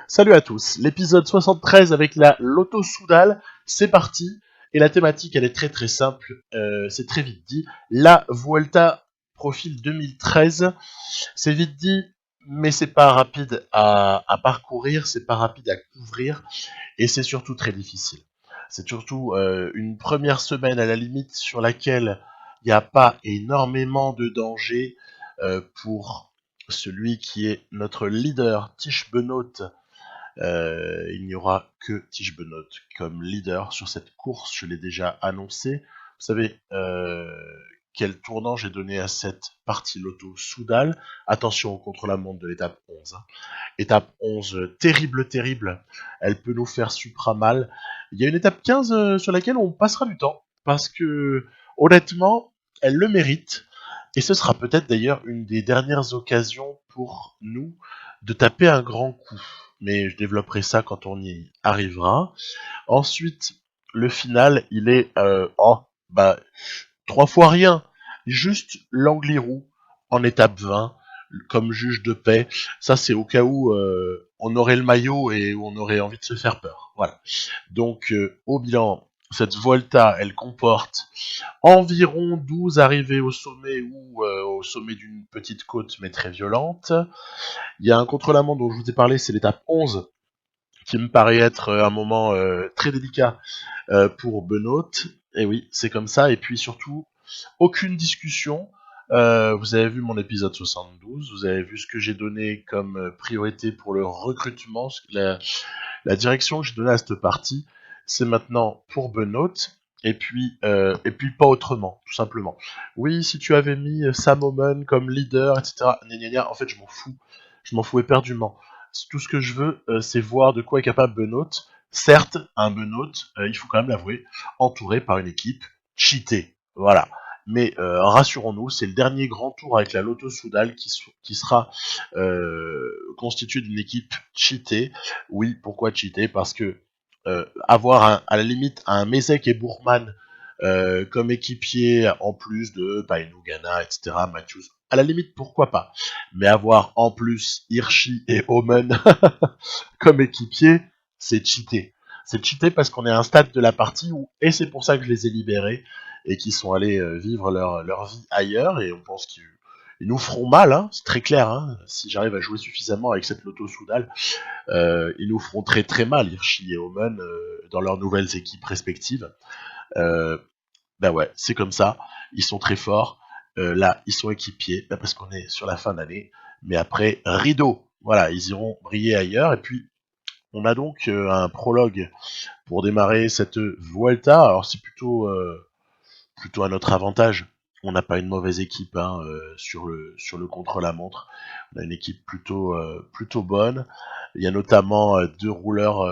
Salut à tous, l'épisode 73 avec la Lotto Soudal, c'est parti. Et la thématique, elle est très très simple, c'est très vite dit. La Vuelta Profil 2013, c'est vite dit, mais c'est pas rapide à parcourir, c'est pas rapide à couvrir, et c'est surtout très difficile. C'est surtout une première semaine à la limite sur laquelle il n'y a pas énormément de danger pour celui qui est notre leader, Tish Benoît. Il n'y aura que Tish Benoît comme leader sur cette course, je l'ai déjà annoncé. Vous savez quel tournant j'ai donné à cette partie Lotto Soudal. Attention au contre-la-montre de l'étape 11. Étape 11, terrible, terrible. Elle peut nous faire supra mal. Il y a une étape 15 sur laquelle on passera du temps, parce que honnêtement, elle le mérite. Et ce sera peut-être d'ailleurs une des dernières occasions pour nous de taper un grand coup. Mais je développerai ça quand on y arrivera. Ensuite, le final, il est 3 fois rien. Juste l'Angliru en étape 20 comme juge de paix. Ça, c'est au cas où on aurait le maillot et où on aurait envie de se faire peur. Voilà. Donc, au bilan, cette Volta, elle comporte environ 12 arrivées au sommet ou au sommet d'une petite côte, mais très violente. Il y a un contre-la-montre dont je vous ai parlé, c'est l'étape 11, qui me paraît être un moment très délicat pour Benoît. Et oui, c'est comme ça. Et puis surtout, aucune discussion. Vous avez vu mon épisode 72, vous avez vu ce que j'ai donné comme priorité pour le recrutement, la direction que j'ai donnée à cette partie, c'est maintenant pour Benoît, et puis pas autrement, tout simplement. Oui, si tu avais mis Sam Omen comme leader, etc., en fait, je m'en fous éperdument. Tout ce que je veux, c'est voir de quoi est capable Benoît. Certes, un Benoît, il faut quand même l'avouer, entouré par une équipe cheatée. Voilà. Mais rassurons-nous, c'est le dernier grand tour avec la Lotto Soudal qui sera constitué d'une équipe cheatée. Oui, pourquoi cheater? Parce que avoir à la limite un Mesek et Bourman comme équipier en plus de Painu, Ghana, etc., Matthews, à la limite, pourquoi pas. Mais avoir en plus Hirschi et Omen comme équipier, c'est cheaté. C'est cheaté parce qu'on est à un stade de la partie où, et c'est pour ça que je les ai libérés, et qui sont allés vivre leur vie ailleurs, et on pense qu'ils nous feront mal, hein, c'est très clair, hein, si j'arrive à jouer suffisamment avec cette Lotto Soudal, ils nous feront très très mal, Hirschi et Omen, dans leurs nouvelles équipes respectives. Ben ouais, c'est comme ça, ils sont très forts, là, ils sont équipiers, parce qu'on est sur la fin d'année, mais après, rideau, voilà, ils iront briller ailleurs, et puis on a donc un prologue pour démarrer cette Vuelta. Alors c'est plutôt à notre avantage. On n'a pas une mauvaise équipe hein, sur le contre-la-montre. On a une équipe plutôt bonne. Il y a notamment deux rouleurs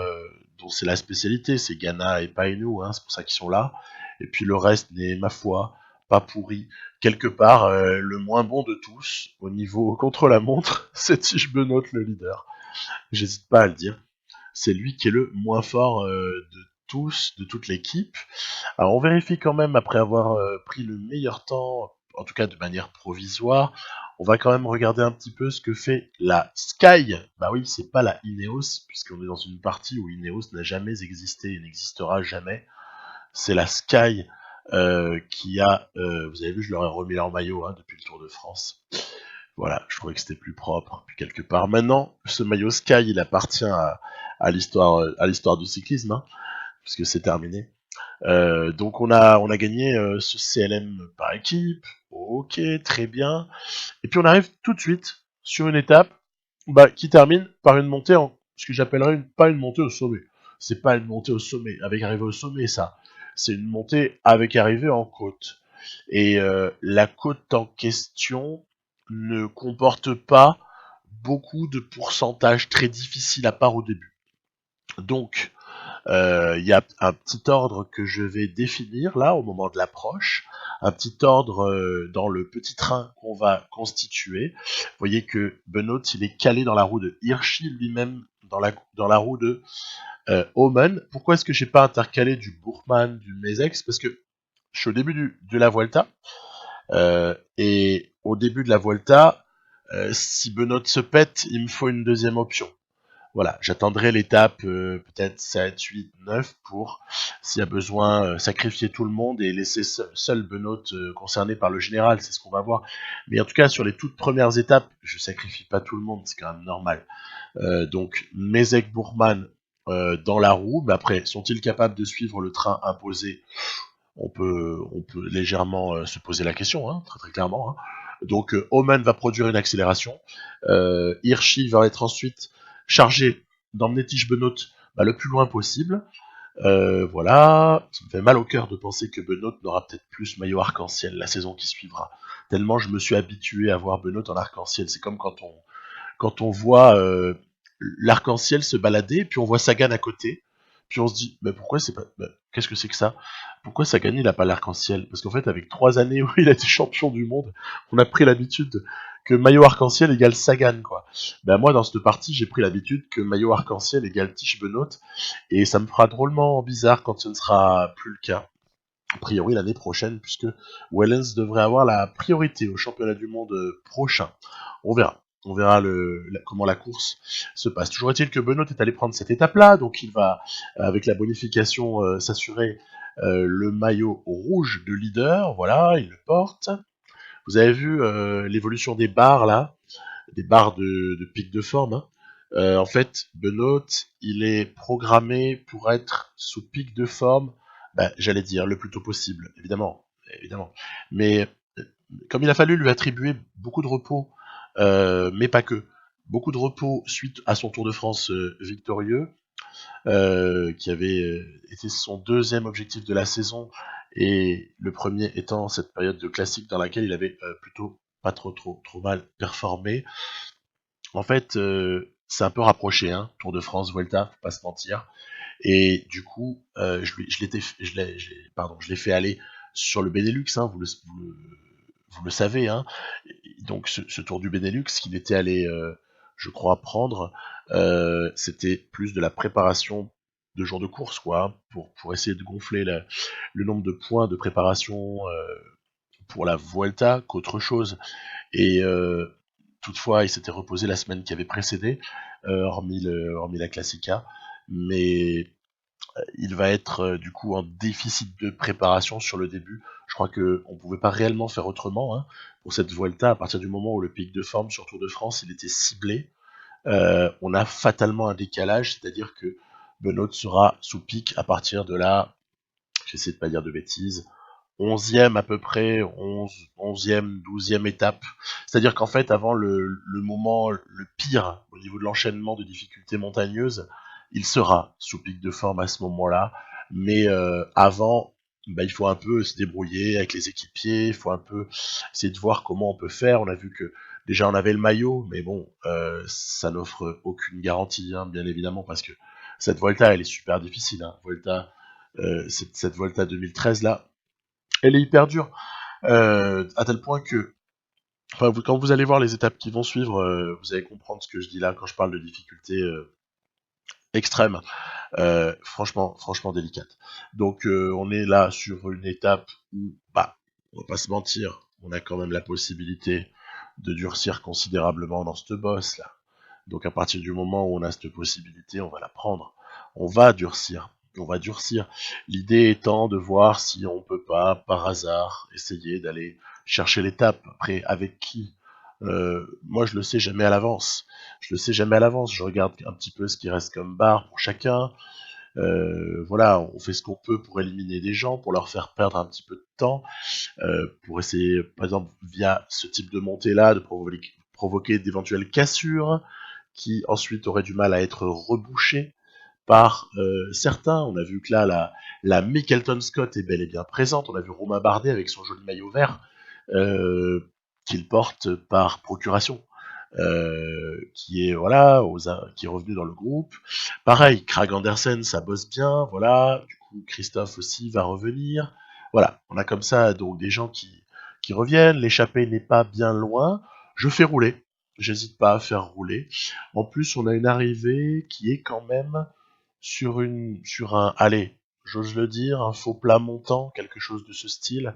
dont c'est la spécialité, c'est Ghana et Painu, hein, c'est pour ça qu'ils sont là. Et puis le reste n'est, ma foi, pas pourri. Quelque part, le moins bon de tous, au niveau contre-la-montre, c'est Tish Benoît, le leader. J'hésite pas à le dire. C'est lui qui est le moins fort de tous, de toute l'équipe. Alors on vérifie quand même après avoir pris le meilleur temps, en tout cas de manière provisoire. On va quand même regarder un petit peu ce que fait la Sky. Bah oui, c'est pas la Ineos, puisqu'on est dans une partie où Ineos n'a jamais existé et n'existera jamais. C'est la Sky qui a, vous avez vu, je leur ai remis leur maillot hein, depuis le Tour de France. Voilà, je trouvais que c'était plus propre, puis quelque part. Maintenant, ce maillot Sky, il appartient à l'histoire du cyclisme, hein, puisque c'est terminé. Donc on a gagné ce CLM par équipe, ok, très bien. Et puis on arrive tout de suite sur une étape qui termine par une montée en ce que j'appellerais pas une montée au sommet. C'est pas une montée au sommet, avec arrivée au sommet ça. C'est une montée avec arrivée en côte. Et la côte en question ne comporte pas beaucoup de pourcentages très difficiles à part au début. Donc, il y a un petit ordre que je vais définir là au moment de l'approche, un petit ordre dans le petit train qu'on va constituer. Vous voyez que Benoît il est calé dans la roue de Hirschi, lui-même dans la roue de Omen. Pourquoi est-ce que j'ai pas intercalé du Bourman, du Mezex? Parce que je suis au début de la Vuelta, et au début de la Vuelta, si Benoît se pète, il me faut une deuxième option. Voilà, j'attendrai l'étape peut-être 7, 8, 9 pour, s'il y a besoin, sacrifier tout le monde et laisser seul Benoît concerné par le général, c'est ce qu'on va voir. Mais en tout cas, sur les toutes premières étapes, je sacrifie pas tout le monde, c'est quand même normal. Donc, Mezek Bourman dans la roue, mais après, sont-ils capables de suivre le train imposé? On peut légèrement se poser la question, hein, très très clairement. Hein. Donc Omen va produire une accélération. Hirschi va être ensuite chargé d'emmener Tige Benoît le plus loin possible. Voilà, ça me fait mal au cœur de penser que Benoît n'aura peut-être plus maillot arc-en-ciel la saison qui suivra. Tellement je me suis habitué à voir Benoît en arc-en-ciel. C'est comme quand on voit l'arc-en-ciel se balader, puis on voit Sagan à côté, puis on se dit, mais pourquoi c'est pas, qu'est-ce que c'est que ça? Pourquoi Sagan il a pas l'arc-en-ciel? Parce qu'en fait, avec 3 années où il a été champion du monde, on a pris l'habitude que maillot arc-en-ciel égale Sagan, quoi. Ben moi, dans cette partie, j'ai pris l'habitude que maillot arc-en-ciel égale Tish Benoît, et ça me fera drôlement bizarre quand ce ne sera plus le cas. A priori l'année prochaine, puisque Wellens devrait avoir la priorité au championnat du monde prochain. On verra. On verra comment la course se passe. Toujours est-il que Benoît est allé prendre cette étape-là, donc il va, avec la bonification, s'assurer le maillot rouge de leader. Voilà, il le porte. Vous avez vu l'évolution des barres là, des barres de pic de forme. Hein. En fait, Benoît, il est programmé pour être sous pic de forme, j'allais dire le plus tôt possible, évidemment, évidemment. Mais comme il a fallu lui attribuer beaucoup de repos, mais pas que, beaucoup de repos suite à son Tour de France victorieux, qui avait été son deuxième objectif de la saison, et le premier étant cette période de classique dans laquelle il avait plutôt pas trop mal performé. En fait, c'est un peu rapproché, hein, Tour de France, Vuelta, faut pas se mentir. Et du coup, je l'ai fait aller sur le Benelux, hein, vous le savez, hein. Donc ce Tour du Benelux qu'il était allé, je crois, prendre, c'était plus de la préparation de jours de course, quoi, hein, pour essayer de gonfler le nombre de points de préparation pour la Vuelta qu'autre chose. Et toutefois, il s'était reposé la semaine qui avait précédé, hormis la Classica, mais il va être du coup en déficit de préparation sur le début. Je crois qu'on ne pouvait pas réellement faire autrement hein, pour cette Vuelta. À partir du moment où le pic de forme sur Tour de France, il était ciblé, on a fatalement un décalage, c'est-à-dire que Benoît sera sous pic à partir de la, j'essaie de pas dire de bêtises, 11e à peu près, 11e, 12e étape. C'est-à-dire qu'en fait, avant le moment le pire au niveau de l'enchaînement de difficultés montagneuses, il sera sous pic de forme à ce moment-là. Mais avant, il faut un peu se débrouiller avec les équipiers, il faut un peu essayer de voir comment on peut faire. On a vu que déjà on avait le maillot, mais bon, ça n'offre aucune garantie, hein, bien évidemment, parce que cette Volta, elle est super difficile. Hein. Cette Volta 2013 là, elle est hyper dure, à tel point que, enfin, quand vous allez voir les étapes qui vont suivre, vous allez comprendre ce que je dis là quand je parle de difficulté extrême, franchement délicate. Donc on est là sur une étape où, on va pas se mentir, on a quand même la possibilité de durcir considérablement dans cette bosse là. Donc à partir du moment où on a cette possibilité, on va la prendre. On va durcir. On va durcir. L'idée étant de voir si on peut pas, par hasard, essayer d'aller chercher l'étape. Après, avec qui moi, je le sais jamais à l'avance. Je le sais jamais à l'avance. Je regarde un petit peu ce qui reste comme barre pour chacun. Voilà, on fait ce qu'on peut pour éliminer des gens, pour leur faire perdre un petit peu de temps, pour essayer, par exemple, via ce type de montée-là, de provoquer d'éventuelles cassures qui ensuite auraient du mal à être rebouchées par certains. On a vu que là, la Mickelton Scott est bel et bien présente. On a vu Romain Bardet avec son joli maillot vert qu'il porte par procuration. Qui est qui est revenu dans le groupe. Pareil, Krag Andersen, ça bosse bien, voilà. Du coup, Christophe aussi va revenir. Voilà, on a comme ça donc des gens qui reviennent. L'échappée n'est pas bien loin. Je fais rouler. J'hésite pas à faire rouler. En plus, on a une arrivée qui est quand même sur un, allez, j'ose le dire, un faux plat montant, quelque chose de ce style.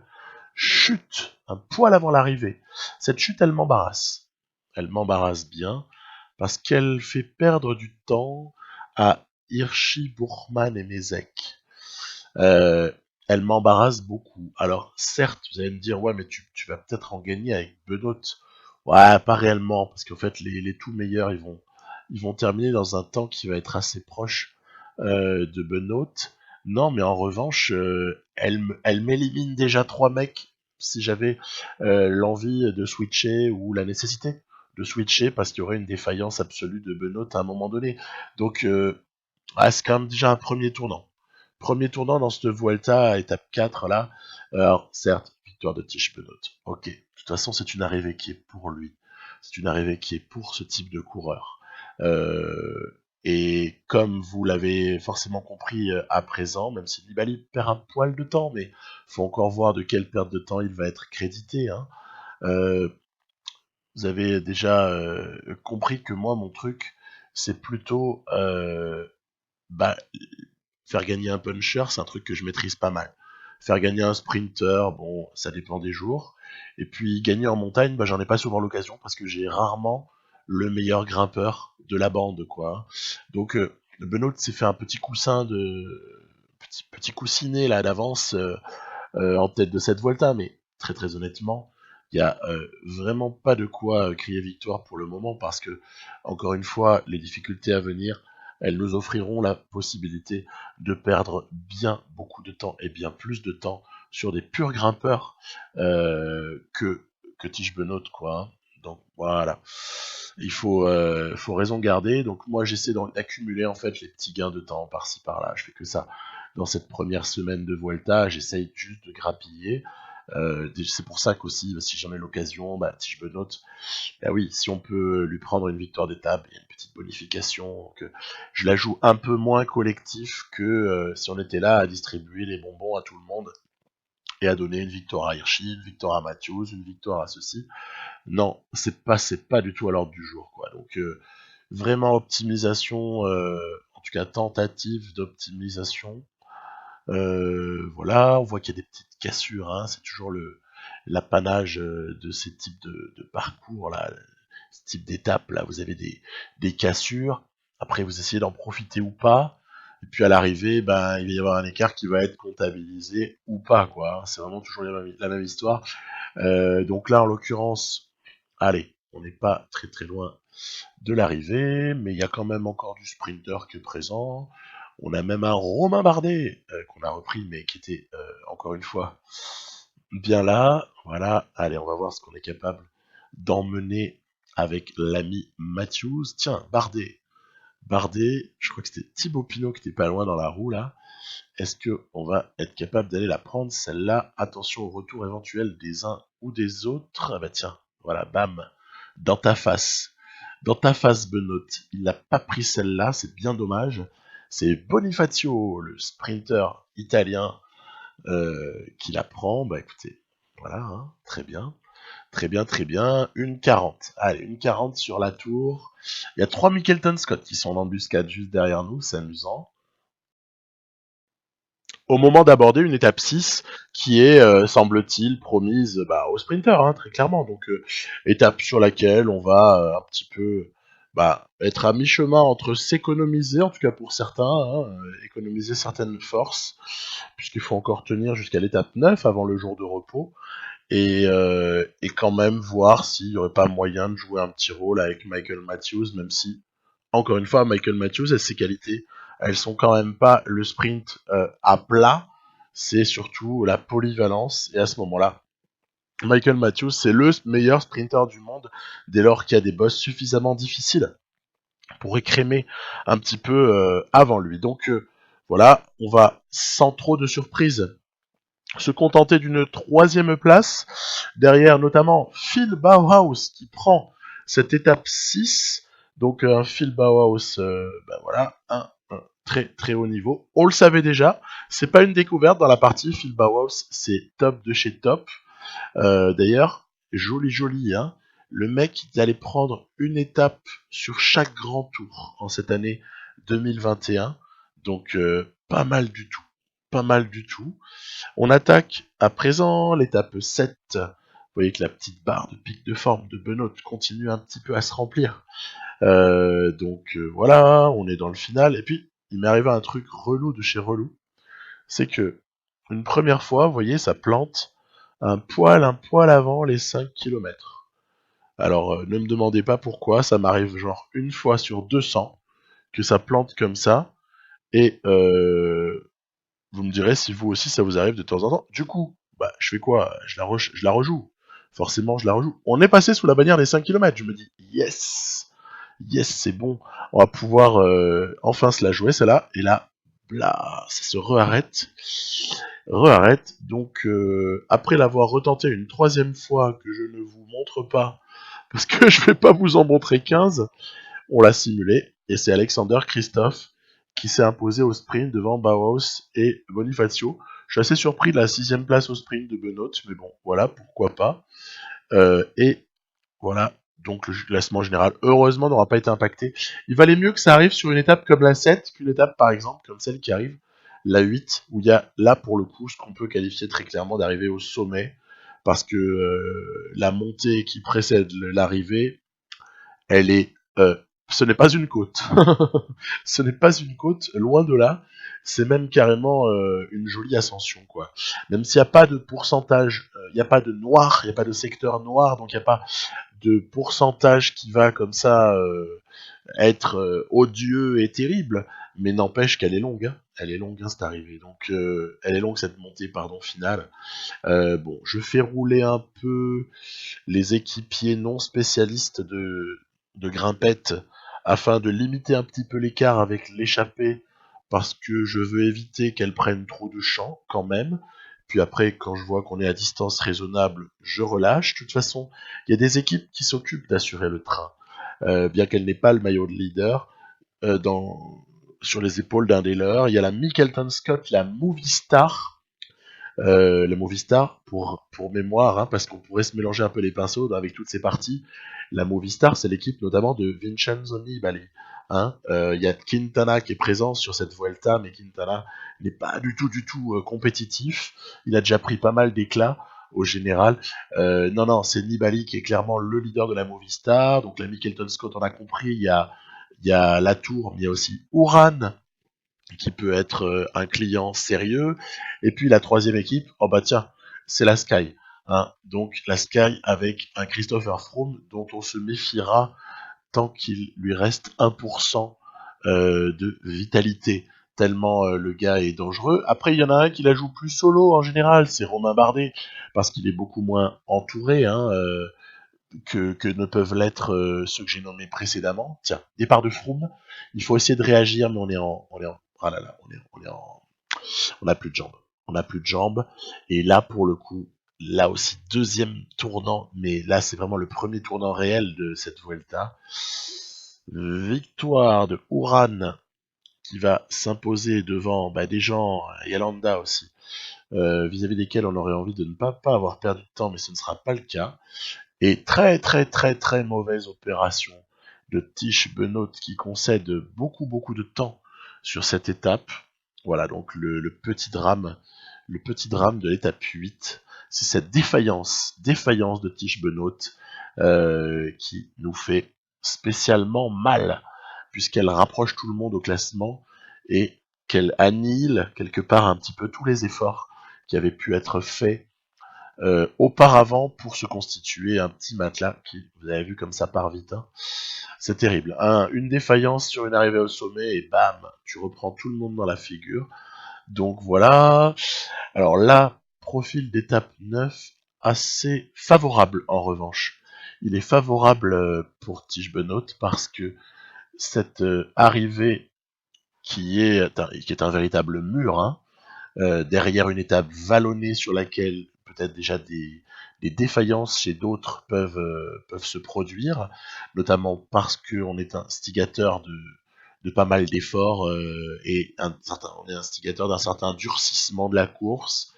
Chute, un poil avant l'arrivée. Cette chute, elle m'embarrasse. Elle m'embarrasse bien, parce qu'elle fait perdre du temps à Hirschi, Bourgman et Mézec. Euh, Elle m'embarrasse beaucoup. Alors, certes, vous allez me dire, ouais, mais tu vas peut-être en gagner avec Benoît. Ouais, pas réellement, parce qu'en fait, les tout meilleurs, ils vont terminer dans un temps qui va être assez proche de Benoît. Non, mais en revanche, elle m'élimine déjà trois mecs si j'avais l'envie de switcher ou la nécessité de switcher parce qu'il y aurait une défaillance absolue de Benoît à un moment donné. Donc, c'est quand même déjà un premier tournant. Premier tournant dans cette Vuelta à étape 4 là. Alors, certes, victoire de Tish Benoît. Ok. De toute façon, c'est une arrivée qui est pour lui. C'est une arrivée qui est pour ce type de coureur. Et comme vous l'avez forcément compris à présent, même si Nibali perd un poil de temps, mais faut encore voir de quelle perte de temps il va être crédité. Hein. Euh, Vous avez déjà compris que moi, mon truc, c'est plutôt bah, faire gagner un puncher, c'est un truc que je maîtrise pas mal. Faire gagner un sprinter, bon, ça dépend des jours. Et puis gagner en montagne, bah, j'en ai pas souvent l'occasion parce que j'ai rarement le meilleur grimpeur de la bande, quoi. Donc Benoît s'est fait un petit coussin petit coussinet là d'avance en tête de cette Volta, mais très très honnêtement, il y a vraiment pas de quoi crier victoire pour le moment parce que encore une fois, les difficultés à venir, elles nous offriront la possibilité de perdre bien beaucoup de temps et bien plus de temps sur des purs grimpeurs que Tige Benoît, quoi. Hein. Donc voilà, faut raison garder. Donc moi j'essaie d'accumuler en fait les petits gains de temps par-ci par-là. Je fais que ça dans cette première semaine de Vuelta. J'essaye juste de grappiller. C'est pour ça qu'aussi, si j'en ai l'occasion, Tige Benoît, bah oui, si on peut lui prendre une victoire d'étape et une petite bonification, que je la joue un peu moins collectif que si on était là à distribuer les bonbons à tout le monde et à donner une victoire à Hirschi, une victoire à Matthews, une victoire à ceci. Non, c'est pas du tout à l'ordre du jour, quoi. Donc vraiment optimisation, en tout cas tentative d'optimisation. Voilà, on voit qu'il y a des petites cassures, hein, c'est toujours l'apanage de ces types de parcours là, ce type d'étape là, vous avez des cassures. Après, vous essayez d'en profiter ou pas. Et puis à l'arrivée, ben, il va y avoir un écart qui va être comptabilisé ou pas, quoi. C'est vraiment toujours la même histoire. Donc là, en l'occurrence, allez, on n'est pas très très loin de l'arrivée, mais il y a quand même encore du sprinter qui est présent. On a même un Romain Bardet qu'on a repris, mais qui était encore une fois bien là. Voilà, allez, on va voir ce qu'on est capable d'emmener avec l'ami Matthews. Tiens, Bardet, je crois que c'était Thibaut Pinot qui était pas loin dans la roue là. Est-ce que on va être capable d'aller la prendre celle-là? Attention au retour éventuel des uns ou des autres. Ah bah tiens, voilà, bam, dans ta face. Dans ta face, Benoît. Il n'a pas pris celle-là, c'est bien dommage. C'est Bonifacio, le sprinter italien, qui la prend. Bah écoutez, voilà, hein, très bien. Très bien, très bien. Une 40. Allez, une 40 sur la tour. Il y a 3 Mickelton Scott qui sont en embuscade juste derrière nous, c'est amusant. Au moment d'aborder une étape 6 qui est, semble-t-il, promise aux sprinters, hein, très clairement. Donc, étape sur laquelle on va un petit peu être à mi-chemin entre s'économiser, en tout cas pour certains, hein, économiser certaines forces, puisqu'il faut encore tenir jusqu'à l'étape 9 avant le jour de repos, et quand même voir s'il n'y aurait pas moyen de jouer un petit rôle avec Michael Matthews, même si encore une fois, Michael Matthews a ses qualités. Elles sont quand même pas le sprint à plat, c'est surtout la polyvalence. Et à ce moment-là, Michael Matthews, c'est le meilleur sprinter du monde dès lors qu'il y a des bosses suffisamment difficiles pour écrémer un petit peu avant lui. Donc voilà, on va sans trop de surprise se contenter d'une troisième place, derrière notamment Phil Bauhaus qui prend cette étape 6. Donc un Phil Bauhaus, voilà, un très très haut niveau. On le savait déjà, c'est pas une découverte dans la partie. Phil Bauhaus, c'est top de chez top. D'ailleurs, joli, hein. Le mec, il allait prendre une étape sur chaque grand tour en cette année 2021. Donc pas mal du tout. Pas mal du tout. On attaque à présent l'étape 7. Vous voyez que la petite barre de pic de forme de Benoît continue un petit peu à se remplir Voilà, on est dans le final. Et puis, il m'est arrivé un truc relou de chez relou. C'est que, une première fois, vous voyez, ça plante un poil avant les 5 kilomètres. Alors, ne me demandez pas pourquoi, ça m'arrive genre une fois sur 200 que ça plante comme ça. Et vous me direz si vous aussi ça vous arrive de temps en temps. Du coup, bah, je fais quoi? Je la rejoue. Forcément, je la rejoue. On est passé sous la bannière des 5 kilomètres. Je me dis, yes! Yes, c'est bon. On va pouvoir enfin se la jouer, celle-là. Et là, bla, ça se re-arrête. Re-arrête. Donc, après l'avoir retenté une troisième fois que je ne vous montre pas, parce que je vais pas vous en montrer 15, on l'a simulé. Et c'est Alexander Christophe qui s'est imposé au sprint devant Bauhaus et Bonifacio. Je suis assez surpris de la 6ème place au sprint de Benoît, mais bon, voilà, pourquoi pas. Et voilà, donc le classement général, heureusement, n'aura pas été impacté. Il valait mieux que ça arrive sur une étape comme la 7 qu'une étape, par exemple, comme celle qui arrive, la 8, où il y a là, pour le coup, ce qu'on peut qualifier très clairement d'arrivée au sommet, parce que la montée qui précède l'arrivée, elle est... ce n'est pas une côte. Ce n'est pas une côte, loin de là. C'est même carrément une jolie ascension, quoi. Même s'il n'y a pas de pourcentage, il n'y a pas de noir, il n'y a pas de secteur noir, donc il n'y a pas de pourcentage qui va comme ça être odieux et terrible, mais n'empêche qu'elle est longue. Hein. Elle est longue, hein, cette arrivée. Donc, elle est longue, cette montée, pardon, finale. Bon, je fais rouler un peu les équipiers non spécialistes de grimpette afin de limiter un petit peu l'écart avec l'échappée parce que je veux éviter qu'elle prenne trop de champ quand même. Puis après, quand je vois qu'on est à distance raisonnable, je relâche. De toute façon, il y a des équipes qui s'occupent d'assurer le train, bien qu'elle n'ait pas le maillot de leader sur les épaules d'un des leurs. Il y a la Mickelton Scott, la Movie Star, le Movistar, pour mémoire, hein, parce qu'on pourrait se mélanger un peu les pinceaux avec toutes ces parties. La Movistar, c'est l'équipe notamment de Vincenzo Nibali. Hein. Y a Quintana qui est présent sur cette Vuelta, mais Quintana n'est pas du tout compétitif. Il a déjà pris pas mal d'éclats au général. Non, c'est Nibali qui est clairement le leader de la Movistar. Donc la Mickelton Scott, on a compris, il y a Latour, mais il y a aussi Uran, qui peut être un client sérieux. Et puis la troisième équipe, oh bah tiens, c'est la Sky. Hein. Donc la Sky avec un Christopher Froome dont on se méfiera tant qu'il lui reste 1% de vitalité. Tellement le gars est dangereux. Après, il y en a un qui la joue plus solo en général, c'est Romain Bardet, parce qu'il est beaucoup moins entouré hein, que ne peuvent l'être ceux que j'ai nommés précédemment. Tiens, départ de Froome. Il faut essayer de réagir, mais ah là là, on n'a plus de jambes. On n'a plus de jambes. Et là, pour le coup, là aussi, deuxième tournant, mais là, c'est vraiment le premier tournant réel de cette Vuelta. Victoire de Uran qui va s'imposer devant des gens, Yalanda aussi, vis-à-vis desquels on aurait envie de ne pas avoir perdu de temps, mais ce ne sera pas le cas. Et très mauvaise opération de Tish Benoît qui concède beaucoup de temps sur cette étape. Voilà donc le petit drame de l'étape 8. C'est cette défaillance de Tish Benoît qui nous fait spécialement mal puisqu'elle rapproche tout le monde au classement et qu'elle annihile quelque part un petit peu tous les efforts qui avaient pu être faits auparavant pour se constituer un petit matelas qui, vous avez vu comme ça part vite, hein. C'est terrible. Une défaillance sur une arrivée au sommet et bam, tu reprends tout le monde dans la figure. Donc voilà. Alors là, profil d'étape 9, assez favorable en revanche. Il est favorable pour Tige Benoît parce que cette arrivée qui est un véritable mur, hein, derrière une étape vallonnée sur laquelle peut-être déjà des défaillances chez d'autres peuvent se produire, notamment parce qu'on est instigateur de pas mal d'efforts et on est instigateur d'un certain durcissement de la course,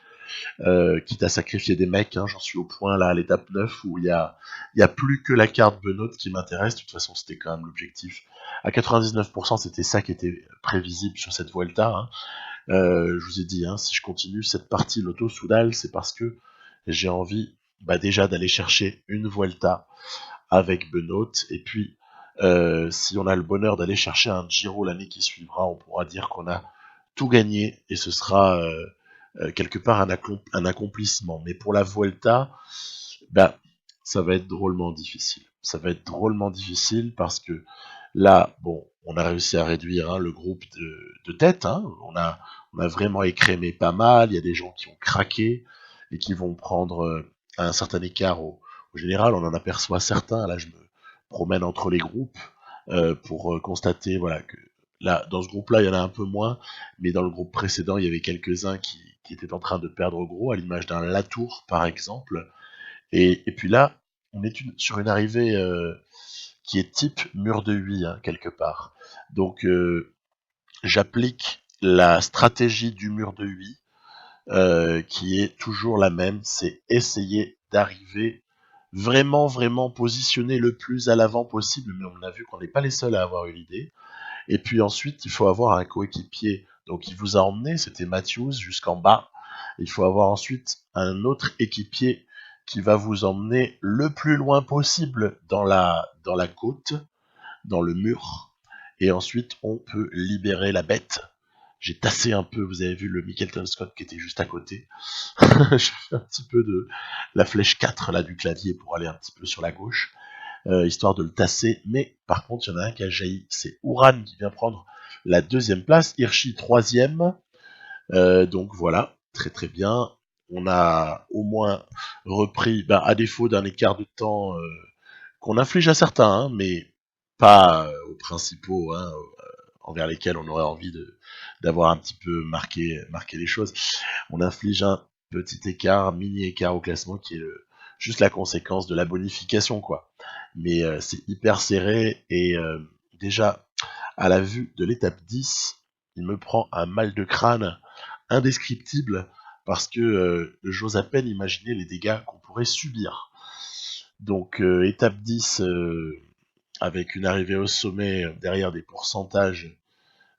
quitte à sacrifier des mecs, hein, j'en suis au point là à l'étape 9 où il y a plus que la carte Benoît qui m'intéresse, de toute façon c'était quand même l'objectif. À 99% c'était ça qui était prévisible sur cette Vuelta, hein. Je vous ai dit, hein, si je continue cette partie Lotto-Soudal, c'est parce que j'ai envie déjà d'aller chercher une Vuelta avec Benoît, et puis Si on a le bonheur d'aller chercher un Giro l'année qui suivra, on pourra dire qu'on a tout gagné et ce sera quelque part un accomplissement. Mais pour la Vuelta, ben, ça va être drôlement difficile. Ça va être drôlement difficile parce que là, bon, on a réussi à réduire le groupe de tête. Hein. On a vraiment écrémé pas mal. Il y a des gens qui ont craqué et qui vont prendre un certain écart au général. On en aperçoit certains. Là, je me promène entre les groupes pour constater voilà, que là, dans ce groupe-là, il y en a un peu moins, mais dans le groupe précédent, il y avait quelques-uns qui étaient en train de perdre gros, à l'image d'un Latour, par exemple. Et puis là, on est sur une arrivée qui est type mur de Huy, hein, quelque part. Donc, j'applique la stratégie du mur de Huy, qui est toujours la même, c'est essayer d'arriver vraiment positionné le plus à l'avant possible, mais on a vu qu'on n'est pas les seuls à avoir eu l'idée. Et puis ensuite, il faut avoir un coéquipier. Donc il vous a emmené, c'était Matthews jusqu'en bas. Il faut avoir ensuite un autre équipier qui va vous emmener le plus loin possible dans la côte, dans le mur. Et ensuite, on peut libérer la bête. J'ai tassé un peu, vous avez vu le Mickelton Scott qui était juste à côté. Je fais un petit peu de la flèche 4 là du clavier pour aller un petit peu sur la gauche. Histoire de le tasser. Mais par contre, il y en a un qui a jailli. C'est Uran qui vient prendre la deuxième place. Hirschi troisième. Donc voilà, très bien. On a au moins repris, à défaut d'un écart de temps qu'on inflige à certains, hein, mais pas aux principaux, hein, envers lesquels on aurait envie d'avoir un petit peu marqué les choses. On inflige un petit écart, mini écart au classement qui est juste la conséquence de la bonification, quoi. Mais c'est hyper serré et déjà à la vue de l'étape 10, il me prend un mal de crâne indescriptible parce que j'ose à peine imaginer les dégâts qu'on pourrait subir. Donc étape 10 avec une arrivée au sommet derrière des pourcentages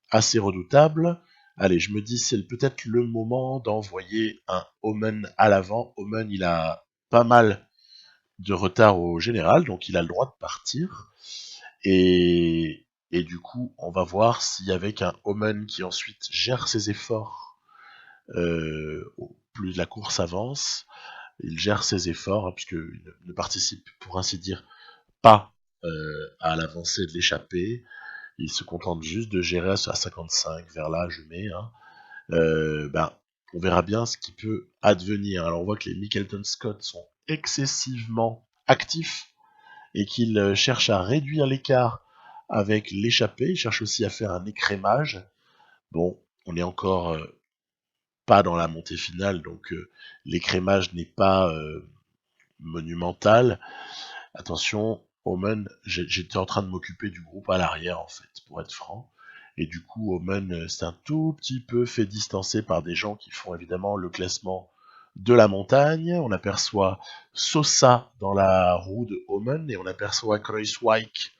assez redoutables. Allez, je me dis c'est peut-être le moment d'envoyer un Omen à l'avant. Omen, il a pas mal de retard au général, donc il a le droit de partir. Et du coup, on va voir si avec un Omen qui ensuite gère ses efforts, au plus la course avance, il gère ses efforts, hein, puisqu'il ne participe, pour ainsi dire, pas à l'avancée de l'échappée. Il se contente juste de gérer à 55, vers là, je mets. Hein. On verra bien ce qui peut advenir. Alors on voit que les Mickelton Scott sont excessivement actifs et qu'ils cherchent à réduire l'écart avec l'échappée. Ils cherchent aussi à faire un écrémage. Bon, on est encore pas dans la montée finale, donc l'écrémage n'est pas monumental. Attention, Omen, j'étais en train de m'occuper du groupe à l'arrière, en fait, pour être franc. Et du coup, Omen s'est un tout petit peu fait distancer par des gens qui font évidemment le classement de la montagne. On aperçoit Sosa dans la roue de Omen et on aperçoit Kruijswijk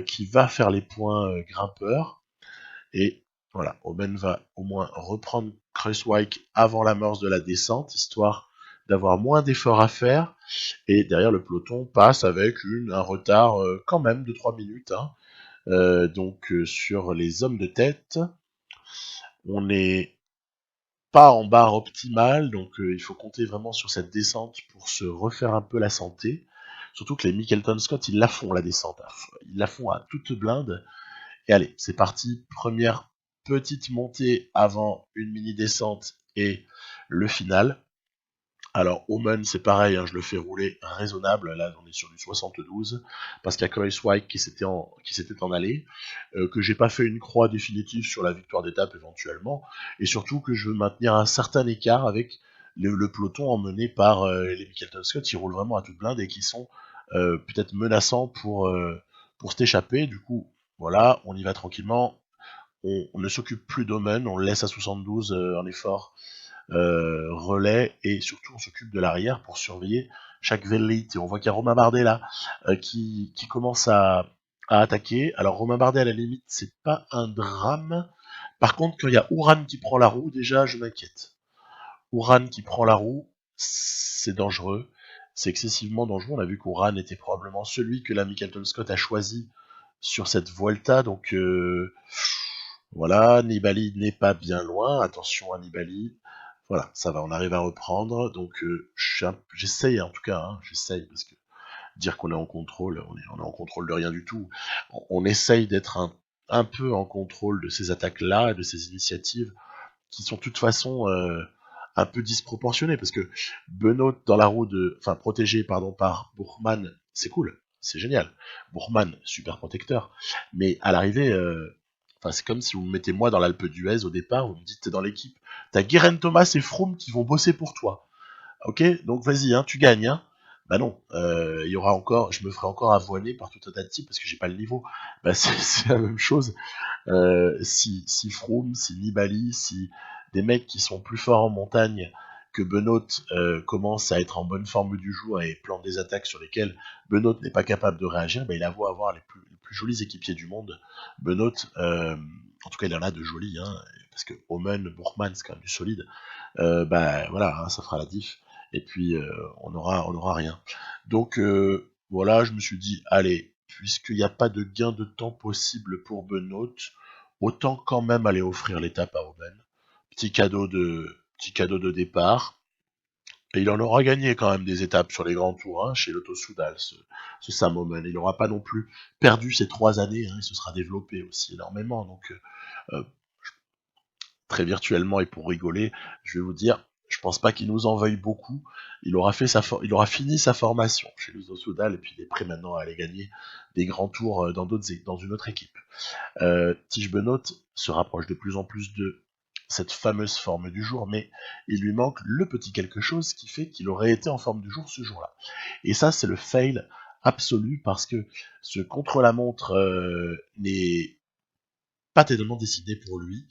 qui va faire les points grimpeurs. Et voilà, Omen va au moins reprendre Kruijswijk avant l'amorce de la descente, histoire d'avoir moins d'efforts à faire. Et derrière, le peloton passe avec un retard quand même de 3 minutes. Hein. Donc sur les hommes de tête, on n'est pas en barre optimale, donc il faut compter vraiment sur cette descente pour se refaire un peu la santé. Surtout que les Mickelton Scott, ils la font la descente. Ils la font à toute blinde. Et allez, c'est parti. Première petite montée avant une mini descente et le final. Alors, Omen, c'est pareil, hein, je le fais rouler raisonnable. Là, on est sur du 72, parce qu'il y a Kruijswijk qui s'était en allé, que j'ai pas fait une croix définitive sur la victoire d'étape éventuellement, et surtout que je veux maintenir un certain écart avec le peloton emmené par les Mickelton Scott, qui roulent vraiment à toute blinde et qui sont peut-être menaçants pour s'échapper. Du coup, voilà, on y va tranquillement. On ne s'occupe plus d'Omen, on le laisse à 72 en effort relais et surtout on s'occupe de l'arrière pour surveiller chaque velite. Et on voit qu'il y a Romain Bardet là qui commence à attaquer. Alors Romain Bardet à la limite c'est pas un drame. Par contre quand il y a Uran qui prend la roue déjà je m'inquiète. Uran qui prend la roue c'est dangereux. C'est excessivement dangereux. On a vu qu'Uran était probablement celui que la Mickelton Scott a choisi sur cette Vuelta, donc voilà, Nibali n'est pas bien loin, attention à Nibali, voilà, ça va, on arrive à reprendre, donc j'essaye en tout cas, hein, j'essaye, parce que dire qu'on est en contrôle, on est en contrôle de rien du tout, on essaye d'être un peu en contrôle de ces attaques-là, de ces initiatives, qui sont de toute façon un peu disproportionnées, parce que Benoît dans la roue enfin protégé pardon par Bourman, c'est cool, c'est génial. Bourman, super protecteur, mais à l'arrivée, enfin c'est comme si vous me mettez moi dans l'Alpe d'Huez au départ, vous me dites t'es dans l'équipe, t'as Guerin Thomas et Froome qui vont bosser pour toi. Ok, donc vas-y, hein, tu gagnes, hein. Bah non, il y aura encore, je me ferai encore avoiner par tout un tas de types parce que j'ai pas le niveau. Bah c'est la même chose. Si Froome, si Nibali, si des mecs qui sont plus forts en montagne que Benoît commencent à être en bonne forme du jour et plantent des attaques sur lesquelles Benoît n'est pas capable de réagir, bah, il a beau avoir les plus jolis équipiers du monde. Benoît, en tout cas il en a de jolis, hein, parce que Omen, Bourman c'est quand même du solide. Bah voilà, hein, ça fera la diff. Et puis on aura rien. Donc voilà, je me suis dit, allez, puisqu'il n'y a pas de gain de temps possible pour Benoît, autant quand même aller offrir l'étape à Omen. Petit cadeau de départ. Et il en aura gagné quand même des étapes sur les grands tours, hein, chez Lotto Soudal, ce Sam Omen. Il n'aura pas non plus perdu ces 3 années, hein, il se sera développé aussi énormément. Donc euh, très virtuellement et pour rigoler, je vais vous dire, je pense pas qu'il nous en veuille beaucoup. Il aura fini sa formation chez Lotto Soudal et puis il est prêt maintenant à aller gagner des grands tours dans une autre équipe. Tige Benoît se rapproche de plus en plus de cette fameuse forme du jour, mais il lui manque le petit quelque chose qui fait qu'il aurait été en forme du jour ce jour-là. Et ça, c'est le fail absolu parce que ce contre-la-montre n'est pas tellement décidé pour lui.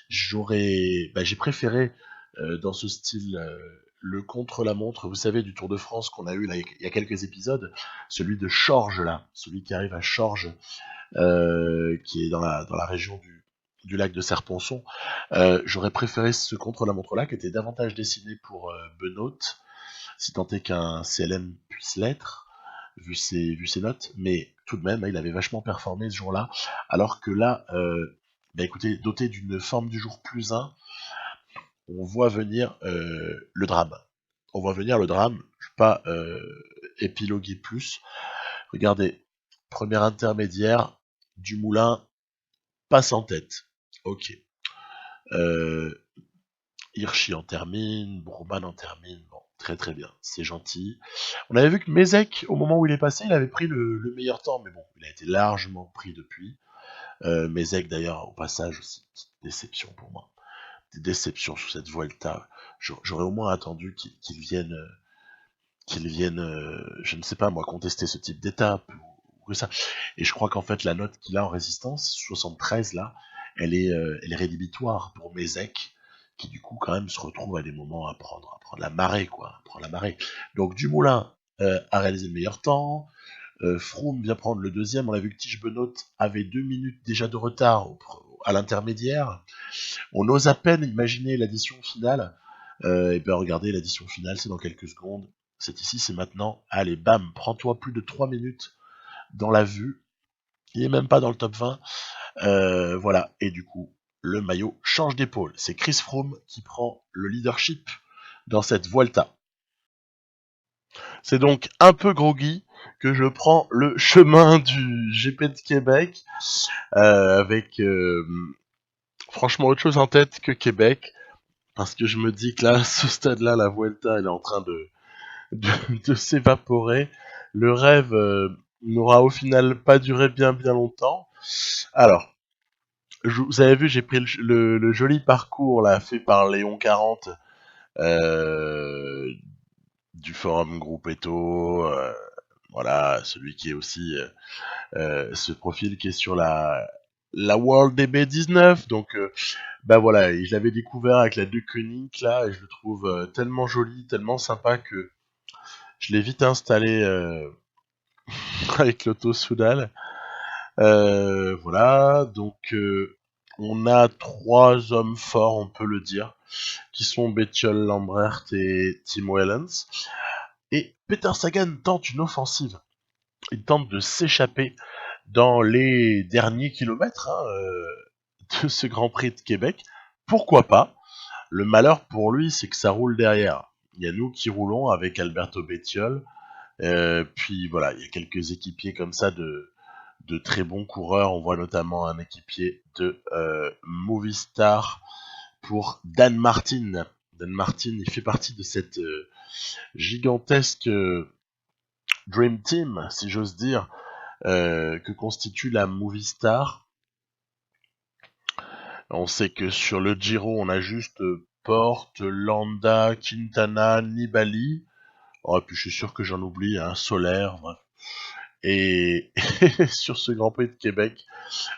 J'ai préféré dans ce style le contre-la-montre, vous savez, du Tour de France qu'on a eu là il y a quelques épisodes, celui de Chorges là, celui qui arrive à Chorges qui est dans la région du lac de Serponçon. J'aurais préféré ce contre-la-montre-là, qui était davantage dessiné pour Benoît, si tant est qu'un CLM puisse l'être, vu ses notes, mais tout de même, il avait vachement performé ce jour-là, alors que là, bah écoutez, doté d'une forme du jour plus 1, on voit venir le drame. On voit venir le drame, je ne vais pas épiloguer plus. Regardez, première intermédiaire, Dumoulin passe en tête. Ok. Euh, Hirschi en termine, Bourman en termine. Bon, très très bien, c'est gentil. On avait vu que Mézek, au moment où il est passé, il avait pris le meilleur temps, mais bon, il a été largement pris depuis. Mézek d'ailleurs, au passage aussi, petite déception pour moi. Des déceptions sur cette Vuelta. J'aurais au moins attendu qu'il vienne, je ne sais pas moi, contester ce type d'étape ou ça. Et je crois qu'en fait la note qu'il a en résistance, 73 là, elle est rédhibitoire pour Mézek, qui du coup quand même se retrouve à des moments à prendre la marée quoi, à prendre la marée. Donc Dumoulin a réalisé le meilleur temps. Froome vient prendre le deuxième. On a vu que Tige Benoît avait 2 minutes déjà de retard à l'intermédiaire. On ose à peine imaginer l'addition finale. Et bien regardez, l'addition finale, c'est dans quelques secondes. C'est ici, c'est maintenant. Allez, bam, prends-toi plus de 3 minutes dans la vue. Il est même pas dans le top 20. Voilà, et du coup, le maillot change d'épaule. C'est Chris Froome qui prend le leadership dans cette Vuelta. C'est donc un peu groggy que je prends le chemin du GP de Québec avec franchement autre chose en tête que Québec. Parce que je me dis que là, à ce stade-là, la Vuelta, elle est en train de s'évaporer. Le rêve n'aura au final pas duré bien bien longtemps. Alors, vous avez vu, j'ai pris le joli parcours là fait par Léon 40 du forum Groupetto. Voilà, celui qui est aussi ce profil qui est sur la World DB19. Donc, bah voilà, je l'avais découvert avec la De Koenig là, et je le trouve tellement joli, tellement sympa que je l'ai vite installé avec l'auto Soudal. Voilà, donc on a 3 hommes forts, on peut le dire, qui sont Bettiol Lambert et Tim Wellens. Et Peter Sagan tente une offensive. Il tente de s'échapper dans les derniers kilomètres de ce Grand Prix de Québec. Pourquoi pas? Le malheur pour lui, c'est que ça roule derrière. Il y a nous qui roulons avec Alberto Bettiol. Puis voilà, il y a quelques équipiers comme ça de très bons coureurs. On voit notamment un équipier de Movistar pour Dan Martin. Dan Martin, il fait partie de cette gigantesque Dream Team, si j'ose dire, que constitue la Movistar. On sait que sur le Giro, on a juste Porte, Landa, Quintana, Nibali. Oh, et puis je suis sûr que j'en oublie, un Solaire, bref. Et sur ce Grand Prix de Québec,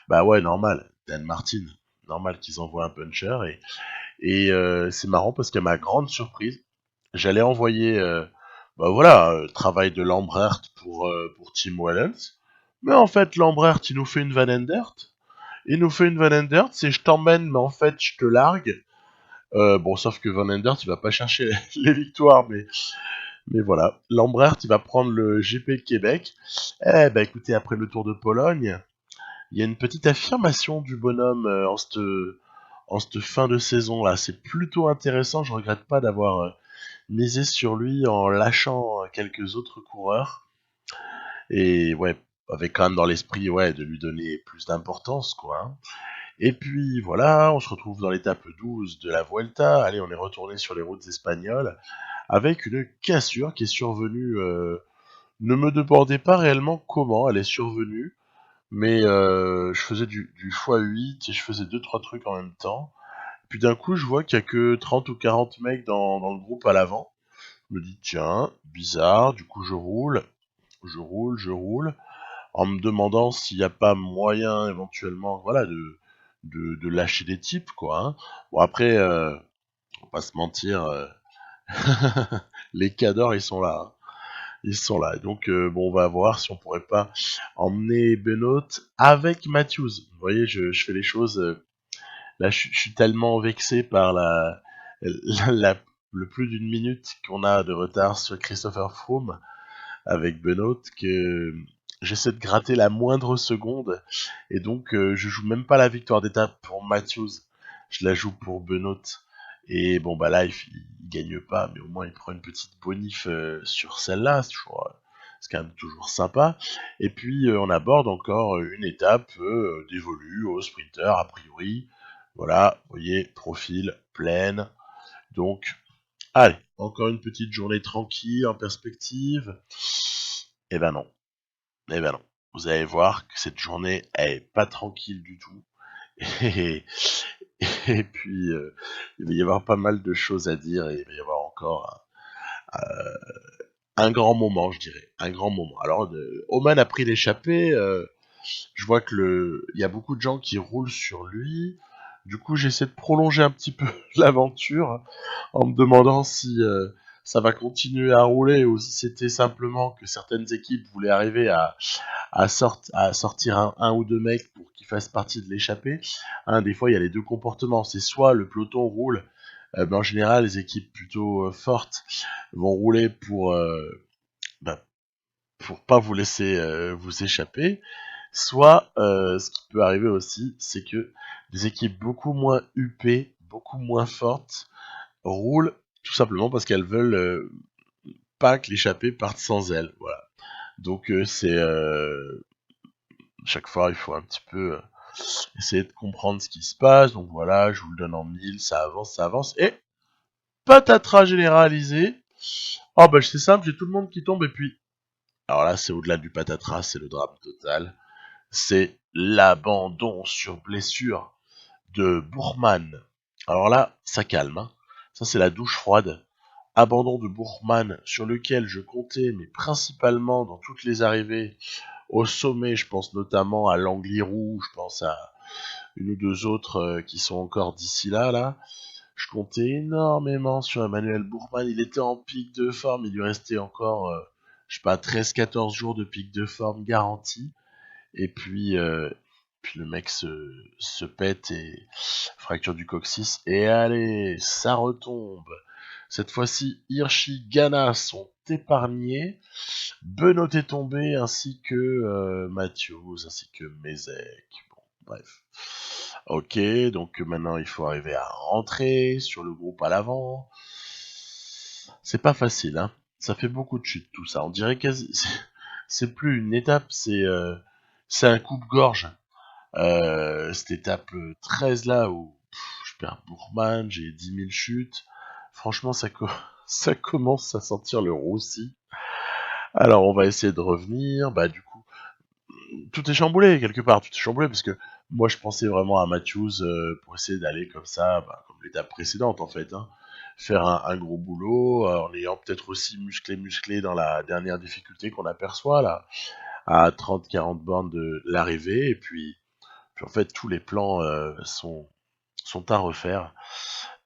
bah ouais, normal, Dan Martin, normal qu'ils envoient un puncher. Et c'est marrant parce qu'à ma grande surprise, j'allais envoyer, bah voilà, travail de Lambrert pour Tim Wellens. Mais en fait, Lambrert, il nous fait une Van Endert. Il nous fait une Van Endert, c'est je t'emmène, mais en fait, je te largue. Bon, sauf que Van Endert, il va pas chercher les victoires, mais voilà. Lambrert, il va prendre le GP de Québec. Eh ben, écoutez, après le Tour de Pologne, il y a une petite affirmation du bonhomme en cette fin de saison là. C'est plutôt intéressant. Je regrette pas d'avoir misé sur lui en lâchant quelques autres coureurs. Et ouais, avec quand même dans l'esprit ouais de lui donner plus d'importance quoi. Hein. Et puis voilà, on se retrouve dans l'étape 12 de la Vuelta. Allez, on est retourné sur les routes espagnoles avec une cassure qui est survenue. Ne me demandez pas réellement comment elle est survenue, mais je faisais du x8 et je faisais deux trois trucs en même temps. Puis d'un coup, je vois qu'il y a que 30 ou 40 mecs dans le groupe à l'avant. Je me dis, tiens, bizarre, du coup je roule, en me demandant s'il n'y a pas moyen éventuellement, voilà, de lâcher des types, quoi. Hein. Bon après, on va pas se mentir, les cadors ils sont là. Hein. Ils sont là. Donc bon, on va voir si on pourrait pas emmener Benoît avec Matthews. Vous voyez, je fais les choses. Là, je suis tellement vexé par le plus d'une minute qu'on a de retard sur Christopher Froome avec Benoît que j'essaie de gratter la moindre seconde et donc je joue même pas la victoire d'étape pour Matthews, je la joue pour Benoît et bon bah là il gagne pas mais au moins il prend une petite bonif sur celle-là, c'est quand même toujours sympa. Et puis on aborde encore une étape dévolue aux sprinters a priori. Voilà, vous voyez, profil pleine. Donc, allez, encore une petite journée tranquille en perspective. Eh ben non. Eh ben non. Vous allez voir que cette journée, elle est pas tranquille du tout. Et, et puis, il va y avoir pas mal de choses à dire et il va y avoir encore un grand moment, je dirais. Un grand moment. Alors, Oman a pris l'échappée. Je vois que il y a beaucoup de gens qui roulent sur lui. Du coup, j'essaie de prolonger un petit peu l'aventure en me demandant si ça va continuer à rouler ou si c'était simplement que certaines équipes voulaient arriver à sortir un ou deux mecs pour qu'ils fassent partie de l'échappée. Hein, des fois, il y a les deux comportements. C'est soit le peloton roule, mais en général, les équipes plutôt fortes vont rouler bah, pour pas vous laisser vous échapper. Soit, ce qui peut arriver aussi, c'est que des équipes beaucoup moins huppées, beaucoup moins fortes, roulent tout simplement parce qu'elles veulent pas que l'échappée parte sans elles. Voilà. Donc c'est chaque fois il faut un petit peu essayer de comprendre ce qui se passe. Donc voilà, je vous le donne en mille, ça avance et patatras généralisé. Oh bah c'est simple, j'ai tout le monde qui tombe et puis alors là c'est au-delà du patatras, c'est le drame total. C'est l'abandon sur blessure de Bourman. Alors là, ça calme. Hein. Ça, c'est la douche froide. Abandon de Bourman sur lequel je comptais, mais principalement dans toutes les arrivées au sommet. Je pense notamment à l'Angliru, je pense à une ou deux autres qui sont encore d'ici là, là. Je comptais énormément sur Emmanuel Bourman. Il était en pic de forme. Il lui restait encore, je sais pas, 13-14 jours de pic de forme garanti. Et puis le mec se pète et fracture du coccyx. Et allez, ça retombe. Cette fois-ci, Hirschi, Ghana sont épargnés. Benoît est tombé, ainsi que Matthews, ainsi que Mézek. Bon, bref. Ok, donc maintenant il faut arriver à rentrer sur le groupe à l'avant. C'est pas facile, hein. Ça fait beaucoup de chutes tout ça. On dirait quasi... C'est plus une étape, c'est un coupe-gorge. Cette étape 13 là où je perds Bourman, j'ai 10 000 chutes. Franchement, ça commence à sentir le roussi. Alors, on va essayer de revenir. Bah, du coup, tout est chamboulé quelque part. Tout est chamboulé parce que moi, je pensais vraiment à Matthews pour essayer d'aller comme ça, bah, comme l'étape précédente en fait. Hein. Faire un gros boulot en ayant peut-être aussi musclé dans la dernière difficulté qu'on aperçoit là, à 30-40 bornes de l'arrivée. Et puis en fait, tous les plans sont à refaire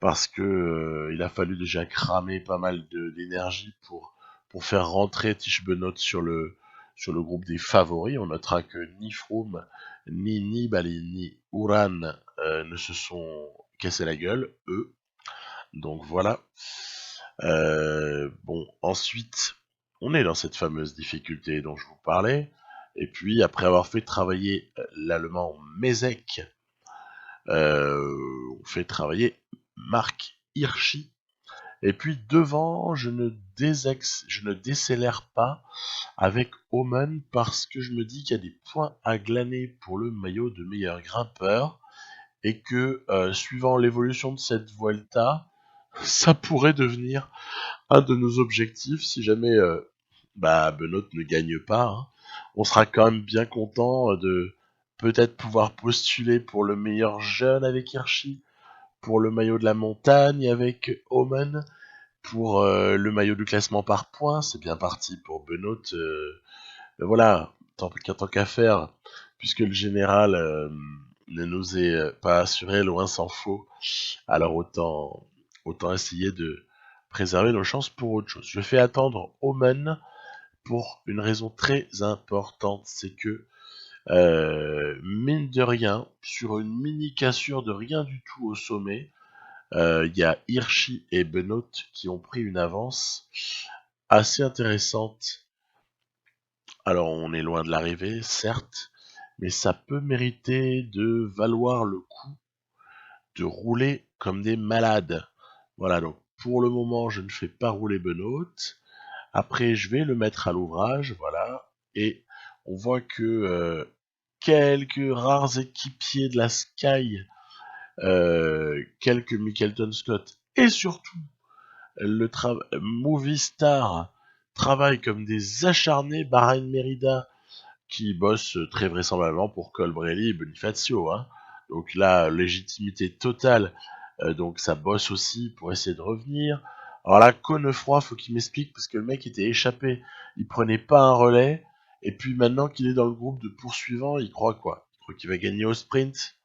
parce que il a fallu déjà cramer pas mal d'énergie pour faire rentrer Tish Benoît sur le groupe des favoris. On notera que ni Froome, ni Nibali, ni Uran ne se sont cassés la gueule, eux. Donc voilà. Bon, ensuite, on est dans cette fameuse difficulté dont je vous parlais. Et puis, après avoir fait travailler l'allemand Mézek, on fait travailler Marc Hirschi. Et puis devant, je ne décélère pas avec Omen parce que je me dis qu'il y a des points à glaner pour le maillot de meilleur grimpeur et que suivant l'évolution de cette Vuelta, ça pourrait devenir un de nos objectifs si jamais Benoît ne gagne pas. Hein. On sera quand même bien content de peut-être pouvoir postuler pour le meilleur jeune avec Hirschi, pour le maillot de la montagne avec Omen, pour le maillot du classement par points. C'est bien parti pour Benoît. Ben voilà, tant qu'à faire, puisque le général ne nous est pas assuré, loin s'en faut. Alors autant essayer de préserver nos chances pour autre chose. Je fais attendre Omen pour une raison très importante, c'est que mine de rien, sur une mini cassure de rien du tout au sommet, y a Hirschi et Benoît qui ont pris une avance assez intéressante. Alors on est loin de l'arrivée, certes, mais ça peut mériter de valoir le coup de rouler comme des malades. Voilà, donc pour le moment, je ne fais pas rouler Benoît. Après, je vais le mettre à l'ouvrage, voilà. Et on voit que quelques rares équipiers de la Sky, quelques Mickelton Scott, et surtout le Movistar travaillent comme des acharnés. Bahrain Merida qui bosse très vraisemblablement pour Colbrelli et Bonifacio. Hein. Donc là, légitimité totale. Donc ça bosse aussi pour essayer de revenir. Alors là, Connefroy, faut qu'il m'explique parce que le mec était échappé. Il prenait pas un relais. Et puis maintenant qu'il est dans le groupe de poursuivants, il croit quoi? Il croit qu'il va gagner au sprint.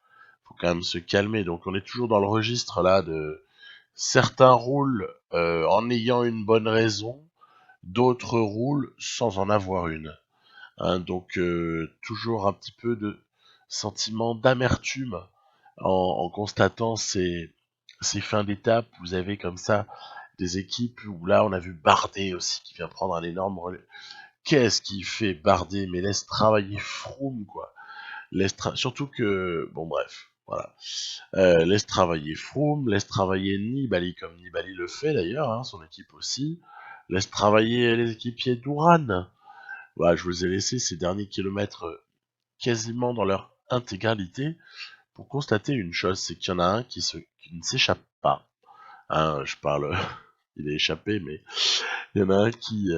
Faut quand même se calmer. Donc on est toujours dans le registre là de certains roulent en ayant une bonne raison, d'autres roulent sans en avoir une. Hein, donc toujours un petit peu de sentiment d'amertume en constatant ces fins d'étape. Vous avez comme ça des équipes où là on a vu Bardet aussi qui vient prendre un énorme relais. Qu'est-ce qu'il fait Bardet? Mais laisse travailler Froome quoi. Surtout que bon bref. Voilà. Laisse travailler Froome, laisse travailler Nibali comme Nibali le fait d'ailleurs, hein, son équipe aussi. Laisse travailler les équipiers d'Uran. Voilà, je vous ai laissé ces derniers kilomètres quasiment dans leur intégralité pour constater une chose, c'est qu'il y en a un qui ne s'échappe pas. Hein, je parle, il est échappé, mais il y en a un qui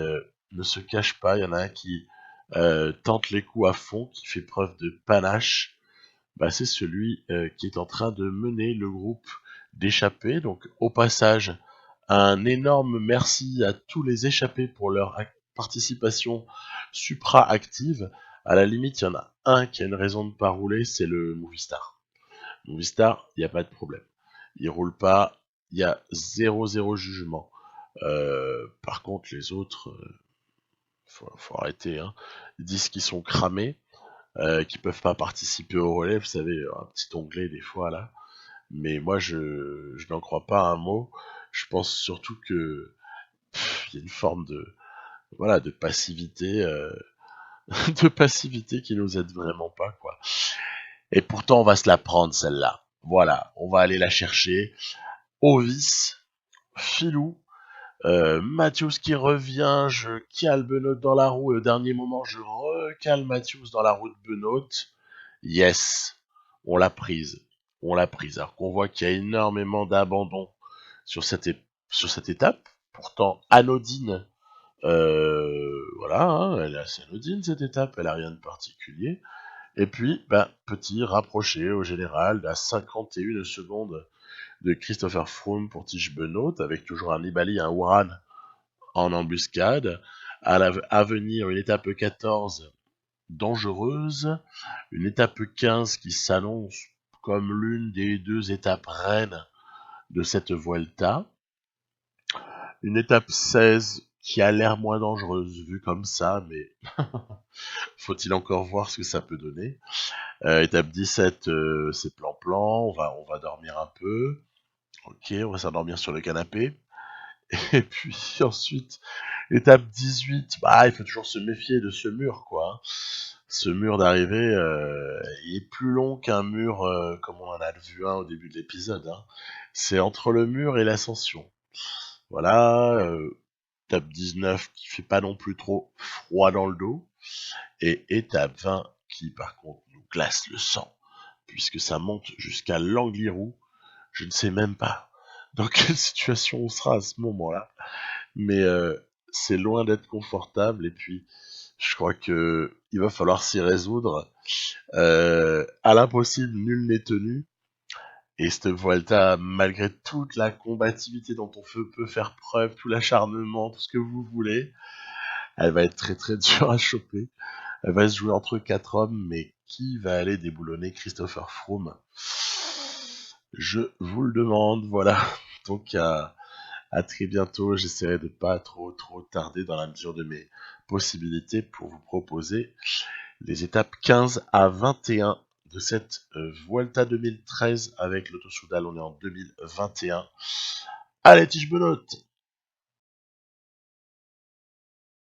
ne se cache pas, il y en a un qui tente les coups à fond, qui fait preuve de panache. Bah, c'est celui qui est en train de mener le groupe d'échappés. Donc au passage, un énorme merci à tous les échappés pour leur participation supra-active. À la limite, il y en a un qui a une raison de ne pas rouler, c'est le Movistar. Movistar, il n'y a pas de problème. Il roule pas, il y a zéro jugement. Par contre, les autres, faut arrêter. Hein. Ils disent qu'ils sont cramés, qui peuvent pas participer au relais. Vous savez, un petit onglet des fois là. Mais moi, je n'en crois pas un mot. Je pense surtout que il y a une forme de voilà de passivité de passivité qui nous aide vraiment pas quoi. Et pourtant on va se la prendre celle-là. Voilà, on va aller la chercher. Ovis, Filou, Matthews qui revient, je cale Benoît dans la roue et au dernier moment je recale Matthews dans la roue de Benoît. Yes, on l'a prise. On l'a prise. Alors qu'on voit qu'il y a énormément d'abandon sur sur cette étape, pourtant anodine. Voilà, hein, elle est assez anodine cette étape, elle a rien de particulier. Et puis, ben, petit rapproché au général à 51 secondes de Christopher Froome pour Tige Benoît, avec toujours un Nibali, un Uran en embuscade. À venir, une étape 14 dangereuse, une étape 15 qui s'annonce comme l'une des deux étapes reines de cette Vuelta, une étape 16 qui a l'air moins dangereuse vue comme ça, mais faut-il encore voir ce que ça peut donner. Étape 17, c'est plan-plan, on va dormir un peu, ok, on va s'endormir sur le canapé. Et puis ensuite, étape 18, bah, il faut toujours se méfier de ce mur, quoi. Ce mur d'arrivée, il est plus long qu'un mur comme on en a vu un au début de l'épisode. Hein. C'est entre le mur et l'ascension. Voilà, étape 19 qui fait pas non plus trop froid dans le dos. Et étape 20 qui par contre nous glace le sang, puisque ça monte jusqu'à l'Angliru. Je ne sais même pas dans quelle situation on sera à ce moment-là. Mais c'est loin d'être confortable et puis je crois que il va falloir s'y résoudre. À l'impossible, nul n'est tenu. Et cette Vuelta, malgré toute la combativité dont on peut faire preuve, tout l'acharnement, tout ce que vous voulez, elle va être très très dure à choper. Elle va se jouer entre 4 hommes, mais qui va aller déboulonner Christopher Froome? Je vous le demande, voilà. Donc à très bientôt. J'essaierai de pas trop tarder dans la mesure de mes possibilités pour vous proposer les étapes 15 à 21 de cette Vuelta 2013 avec l'Auto Soudal. On est en 2021. Allez, Tige Benoît!